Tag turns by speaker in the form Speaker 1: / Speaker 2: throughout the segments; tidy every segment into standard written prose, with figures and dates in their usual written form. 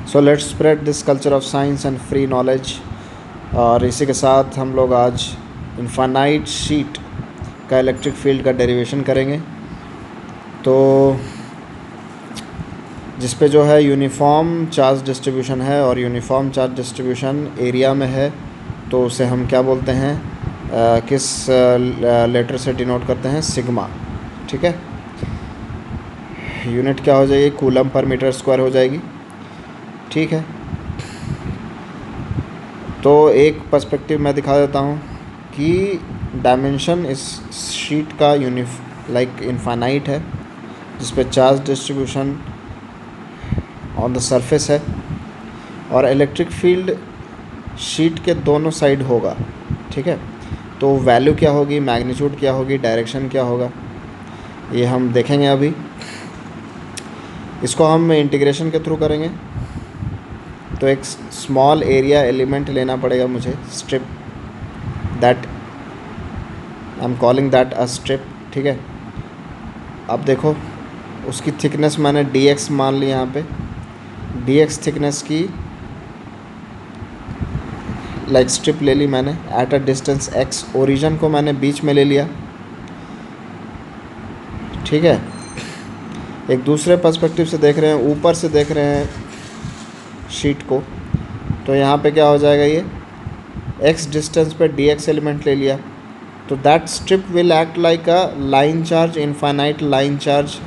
Speaker 1: So let's spread this culture of science and free knowledge. और इसी के साथ हम लोग आज इनफाइनाइट शीट का इलेक्ट्रिक फील्ड का डेरिवेशन करेंगे। तो जिस पे जो है यूनिफॉर्म चार्ज डिस्ट्रीब्यूशन है और यूनिफॉर्म चार्ज डिस्ट्रीब्यूशन एरिया में है, तो उसे हम क्या बोलते हैं, किस लेटर से डिनोट करते हैं, सिग्मा। ठीक है, यूनिट क्या हो जाएगी, कूलम पर मीटर स्क्वायर हो जाएगी। ठीक है, तो एक पर्सपेक्टिव मैं दिखा देता हूँ कि डायमेंशन इस शीट का इनफाइनाइट है, जिस पे charge distribution on the surface है और इलेक्ट्रिक फील्ड शीट के दोनों साइड होगा। ठीक है, तो वैल्यू क्या होगी, मैग्नीट्यूड क्या होगी, डायरेक्शन क्या होगा, ये हम देखेंगे अभी। इसको हम इंटीग्रेशन के थ्रू करेंगे। तो एक स्मॉल एरिया एलिमेंट लेना पड़ेगा मुझे, strip, that I am calling that a strip. ठीक है, अब देखो उसकी थिकनेस मैंने dx मान ली, यहाँ पे dx थिकनेस की स्ट्रिप ले ली मैंने at a distance x। Origin को मैंने बीच में ले लिया। ठीक है, एक दूसरे पर्सपेक्टिव से देख रहे हैं, ऊपर से देख रहे हैं शीट को, तो यहाँ पे क्या हो जाएगा, ये x डिस्टेंस पे dx एलिमेंट ले लिया, तो that strip will act like a line charge, infinite line charge.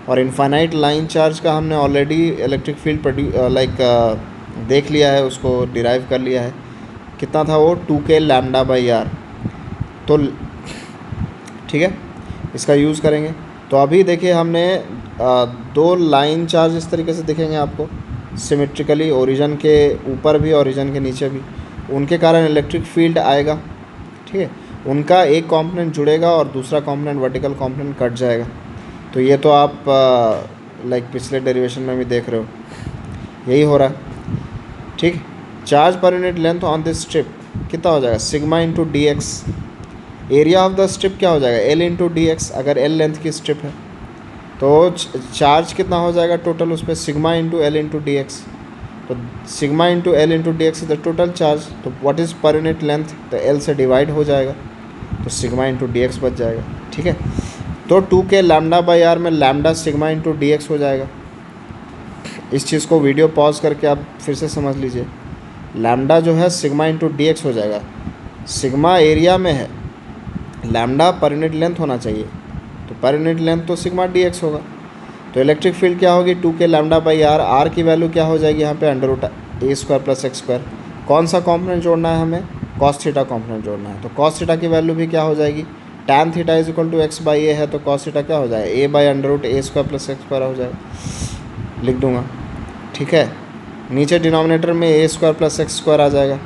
Speaker 1: और इनफाइनाइट लाइन चार्ज का हमने ऑलरेडी इलेक्ट्रिक फील्ड देख लिया है, उसको डिराइव कर लिया है। कितना था वो, 2k लैम्डा बाई आर। तो ठीक है, इसका यूज़ करेंगे। तो अभी देखिए हमने दो लाइन चार्ज इस तरीके से दिखेंगे आपको सिमेट्रिकली, ओरिजिन के ऊपर भी ओरिजिन के नीचे भी, उनके कारण इलेक्ट्रिक फील्ड आएगा। ठीक है, उनका एक कंपोनेंट जुड़ेगा और दूसरा कंपोनेंट, वर्टिकल कंपोनेंट, कट जाएगा। तो ये तो आप पिछले डेरिवेशन में भी देख रहे हो, यही हो रहा है। ठीक, चार्ज पर unit length on this strip कितना हो जाएगा, sigma into d x. Area of the strip क्या हो जाएगा, एल इंटू डी एक्स, अगर एल लेंथ की स्ट्रिप है। तो चार्ज कितना हो जाएगा टोटल उस पर, sigma into L into d x. तो sigma into L into d x is the total charge. तो what is per unit length, तो एल से डिवाइड हो जाएगा, तो सिग्मा इंटू डी एक्स बच जाएगा। ठीक है, तो 2k लैम्डा बाई आर में lambda sigma into d x हो जाएगा। इस चीज़ को वीडियो पॉज करके आप फिर से समझ लीजिए। लैम्डा जो है सिग्मा इंटू डी एक्स हो जाएगा, सिग्मा एरिया में है, लैम्डा पर यूनिट लेंथ होना चाहिए, तो पर यूनिट लेंथ तो सिग्मा डी एक्स होगा। तो इलेक्ट्रिक फील्ड क्या होगी, 2k lambda by R. R की वैल्यू क्या हो जाएगी यहाँ पे, अंडर रूट ए स्क्वायर प्लस एक्स स्क्वायर। कौन सा कॉम्पोनेंट जोड़ना है हमें, कॉस थीटा कॉम्पोनेंट जोड़ना है। तो कॉस थीटा की वैल्यू भी क्या हो जाएगी, tan theta is equal to x by a है, तो कॉस थीटा क्या हो जाएगा, a by under root A square plus x square हो जाएगा, लिख दूंगा। ठीक है, नीचे डिनोमिनेटर में a square plus x square आ जाएगा,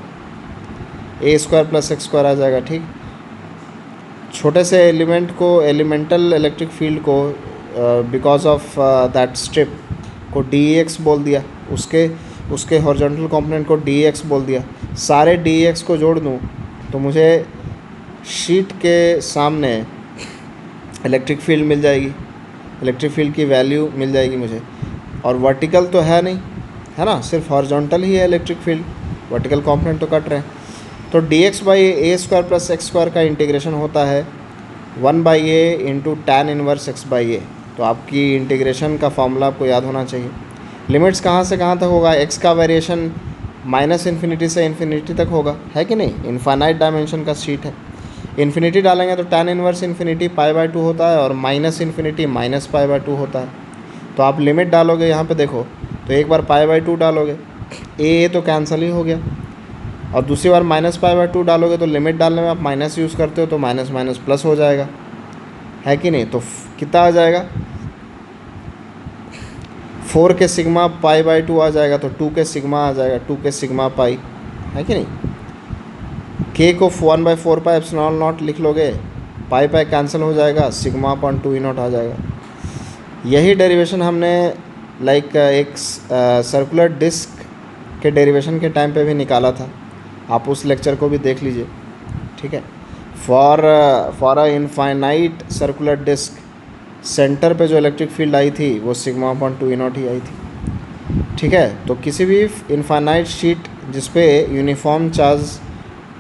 Speaker 1: a square plus x square आ जाएगा। ठीक, छोटे से एलिमेंट को, एलिमेंटल इलेक्ट्रिक फील्ड को बिकॉज ऑफ दैट स्ट्रिप को डी एक्स बोल दिया, उसके हॉरिजॉन्टल कंपोनेंट को डी एक्स बोल दिया। सारे डी एक्स को जोड़ दूँ तो मुझे शीट के सामने इलेक्ट्रिक फील्ड मिल जाएगी, इलेक्ट्रिक फील्ड की वैल्यू मिल जाएगी मुझे। और वर्टिकल तो है नहीं, है ना, सिर्फ हॉरिजॉन्टल ही है इलेक्ट्रिक फील्ड, वर्टिकल कंपोनेंट तो कट रहे हैं। तो d x by a square plus x square का इंटीग्रेशन होता है 1 by a into tan inverse x by a. तो आपकी इंटीग्रेशन का फॉर्मूला आपको याद होना चाहिए। लिमिट्स कहाँ से कहाँ तक होगा, एक्स का वेरिएशन माइनस इन्फिनिटी से इन्फिनिटी तक होगा, है कि नहीं, इनफाइनाइट डायमेंशन का शीट है। इन्फिनिटी डालेंगे तो tan inverse infinity pi by 2 होता है और minus infinity minus pi by 2 होता है। तो आप लिमिट डालोगे यहाँ पे देखो, तो एक बार पाई बाय 2 डालोगे, ए तो कैंसिल ही हो गया, और दूसरी बार माइनस पाई बाय 2 डालोगे तो लिमिट डालने में आप माइनस यूज़ करते हो, तो माइनस माइनस प्लस हो जाएगा, है कि नहीं। तो कितना आ जाएगा, 4 के सिग्मा पाई बाय 2 आ जाएगा, तो 2 के सिग्मा आ जाएगा, 2 के सिग्मा पाई, है कि नहीं। के को 1/4 पाई एप्सिलॉन नॉट लिख लोगे, पाई पाई कैंसिल हो जाएगा, सिग्मा अपॉन 2 ई नॉट आ जाएगा। यही डेरिवेशन हमने एक सर्कुलर डिस्क के डेरिवेशन के टाइम पे भी निकाला था, आप उस लेक्चर को भी देख लीजिए। ठीक है, for a infinite circular disc centre पे जो इलेक्ट्रिक फील्ड आई थी वो सिग्मा अपॉन 2 ई नॉट ही आई थी। ठीक है। तो किसी भी इनफाइनाइट शीट जिस पे यूनिफॉर्म चार्ज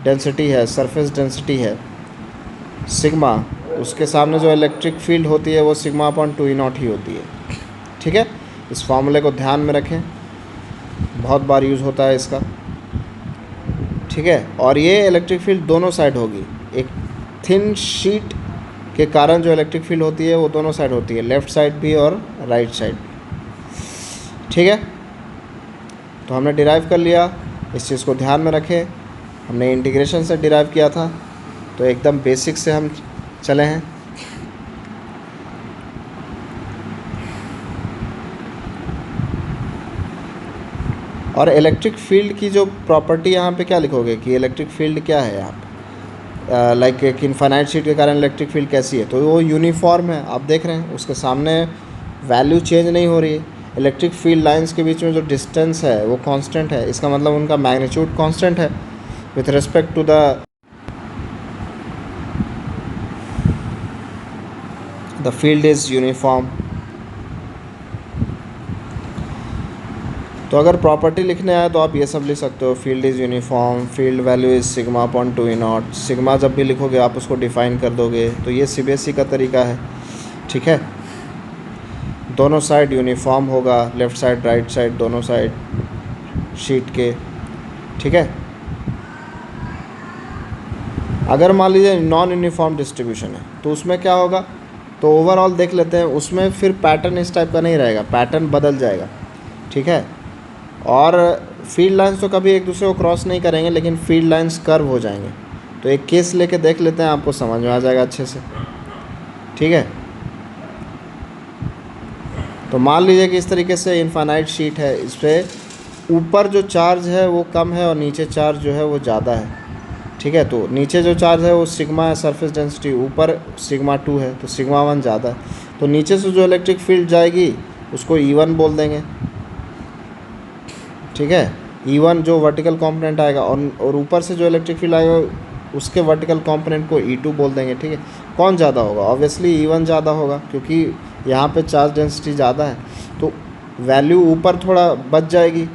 Speaker 1: डेंसिटी है, सरफेस डेंसिटी है सिग्मा, उसके सामने जो इलेक्ट्रिक फील्ड होती है वो सिग्मा अपॉन 2E0 ही होती है। ठीक है, इस फॉर्मूले को ध्यान में रखें, बहुत बार यूज़ होता है इसका। ठीक है, और ये इलेक्ट्रिक फील्ड दोनों साइड होगी। एक थिन शीट के कारण जो इलेक्ट्रिक फील्ड होती है वो दोनों साइड होती है, लेफ़्ट साइड भी और राइट साइड भी। ठीक है, तो हमने डिराइव कर लिया, इस चीज़ को ध्यान में रखें। हमने इंटीग्रेशन से डिराइव किया था, तो एकदम बेसिक से हम चले हैं। और इलेक्ट्रिक फील्ड की जो प्रॉपर्टी यहाँ पे क्या लिखोगे कि इलेक्ट्रिक फील्ड क्या है यहाँ पे, लाइक एक इनफाइनाइट शीट के कारण इलेक्ट्रिक फील्ड कैसी है, तो वो यूनिफॉर्म है। आप देख रहे हैं उसके सामने वैल्यू चेंज नहीं हो रही है। इलेक्ट्रिक फील्ड लाइंस के बीच में जो डिस्टेंस है वो कांस्टेंट है, इसका मतलब उनका मैग्नीट्यूड कांस्टेंट है with respect to the field is uniform. तो अगर प्रॉपर्टी लिखने आए तो आप ये सब लिख सकते हो, field is uniform, field value is sigma upon 2E0। Sigma जब भी लिखोगे आप उसको डिफ़ाइन कर दोगे, तो ये CBSE का तरीका है। ठीक है, दोनों साइड यूनिफॉर्म होगा, लेफ़्ट साइड राइट साइड दोनों साइड शीट के। ठीक है, अगर मान लीजिए नॉन यूनिफॉर्म डिस्ट्रीब्यूशन है तो उसमें क्या होगा, तो ओवरऑल देख लेते हैं। उसमें फिर पैटर्न इस टाइप का नहीं रहेगा, पैटर्न बदल जाएगा। ठीक है, और फील्ड लाइंस तो कभी एक दूसरे को क्रॉस नहीं करेंगे, लेकिन फील्ड लाइंस कर्व हो जाएंगे। तो एक केस लेके देख लेते हैं, आपको समझ में आ जाएगा अच्छे से। ठीक है, तो मान लीजिए कि इस तरीके से इनफाइनाइट शीट है, इस पर ऊपर जो चार्ज है वो कम है और नीचे चार्ज जो है वो ज़्यादा है। ठीक है, तो नीचे जो चार्ज है वो सिग्मा है, सरफेस डेंसिटी, ऊपर सिग्मा 2 है, तो सिग्मा 1 ज़्यादा है। तो नीचे से जो इलेक्ट्रिक फील्ड जाएगी उसको E1 बोल देंगे। ठीक है, E1 जो वर्टिकल कंपोनेंट आएगा, और ऊपर से जो इलेक्ट्रिक फील्ड आएगा उसके वर्टिकल कंपोनेंट को E2 बोल देंगे। ठीक है, कौन ज़्यादा होगा, ऑब्वियसली E1 ज़्यादा होगा, क्योंकि यहाँ पे चार्ज डेंसिटी ज़्यादा है, तो वैल्यू ऊपर थोड़ा बच जाएगी,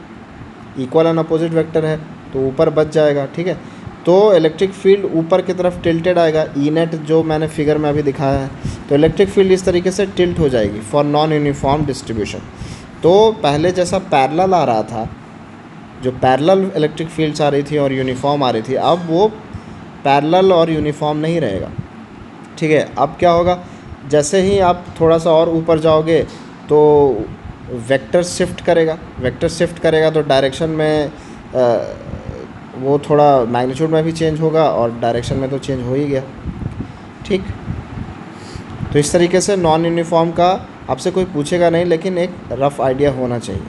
Speaker 1: इक्वल एंड अपोजिट वेक्टर है तो ऊपर बच जाएगा। ठीक है, तो इलेक्ट्रिक फील्ड ऊपर की तरफ टिल्टेड आएगा, E नेट जो मैंने फिगर में अभी दिखाया है। तो इलेक्ट्रिक फील्ड इस तरीके से टिल्ट हो जाएगी फॉर नॉन यूनिफॉर्म डिस्ट्रीब्यूशन। तो पहले जैसा पैरेलल आ रहा था, जो पैरेलल इलेक्ट्रिक फील्ड्स आ रही थी और यूनिफॉर्म आ रही थी, अब वो पैरेलल और यूनिफॉर्म नहीं रहेगा। ठीक है, अब क्या होगा, जैसे ही आप थोड़ा सा और ऊपर जाओगे तो वेक्टर शिफ्ट करेगा, वेक्टर शिफ्ट करेगा तो डायरेक्शन में वो थोड़ा मैग्नीट्यूड में भी चेंज होगा और डायरेक्शन में तो चेंज हो ही गया। ठीक, तो इस तरीके से नॉन यूनिफॉर्म का आपसे कोई पूछेगा नहीं, लेकिन एक रफ़ आइडिया होना चाहिए।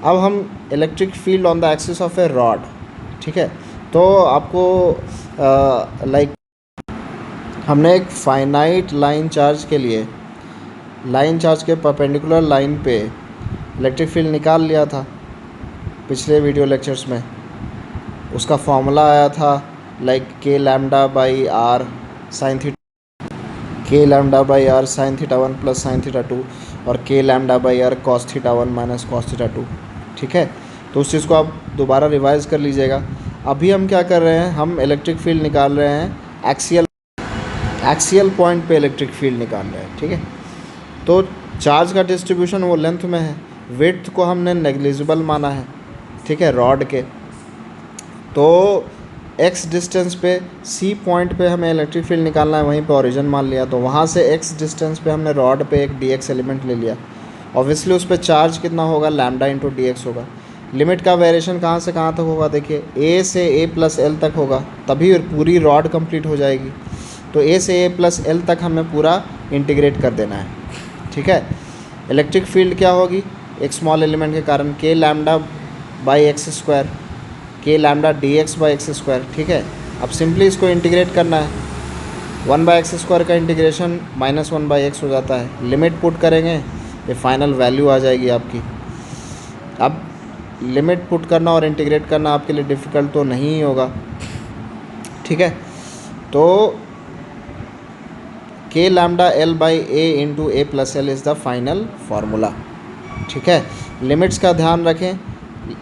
Speaker 1: अब हम electric field on the axis of A rod. ठीक है, तो आपको लाइक हमने एक फाइनाइट लाइन चार्ज के लिए, लाइन चार्ज के परपेंडिकुलर लाइन पे इलेक्ट्रिक फील्ड निकाल लिया था पिछले वीडियो लेक्चर्स में। उसका फॉर्मूला आया था like K lambda by R sine theta, K lambda by R sine theta 1 plus sine theta 2, और K lambda by R cos theta 1 minus cos theta 2। ठीक है, तो उस चीज़ को आप दोबारा रिवाइज़ कर लीजिएगा। अभी हम क्या कर रहे हैं, हम इलेक्ट्रिक फील्ड निकाल रहे हैं एक्सियल पॉइंट पे इलेक्ट्रिक फील्ड निकाल रहे हैं। ठीक है, तो चार्ज का डिस्ट्रीब्यूशन वो लेंथ में है, विड्थ को हमने नेग्लिजिबल माना है। ठीक है, रॉड के, तो x डिस्टेंस पे C पॉइंट पे हमें इलेक्ट्रिक फील्ड निकालना है, वहीं पे ओरिजिन मान लिया, तो वहाँ से x डिस्टेंस पे हमने रॉड पे एक dx एलिमेंट ले लिया। ऑब्वियसली उस पर चार्ज कितना होगा, लैम्डा इंटू dx होगा। लिमिट का वेरिएशन कहाँ से कहाँ तक होगा, देखिए a से a प्लस l तक होगा, तभी पूरी रॉड कंप्लीट हो जाएगी। तो a से a प्लस l तक हमें पूरा इंटीग्रेट कर देना है। ठीक है, इलेक्ट्रिक फील्ड क्या होगी, एक स्मॉल एलिमेंट के कारण K lambda by x square, K lambda dx by x square. ठीक है, अब सिंपली इसको इंटीग्रेट करना है, 1 बाई एक्स स्क्वायर का इंटीग्रेशन -1 बाई एक्स हो जाता है। लिमिट पुट करेंगे, ये फाइनल वैल्यू आ जाएगी आपकी। अब लिमिट पुट करना और इंटीग्रेट करना आपके लिए डिफ़िकल्ट तो नहीं ही होगा। ठीक है, तो K lambda L by A into A plus L is the final formula. ठीक है। लिमिट्स का ध्यान रखें,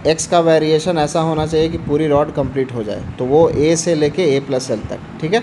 Speaker 1: एक्स का वेरिएशन ऐसा होना चाहिए कि पूरी रॉड कंप्लीट हो जाए, तो वो ए से लेके ए प्लस एल तक, ठीक है।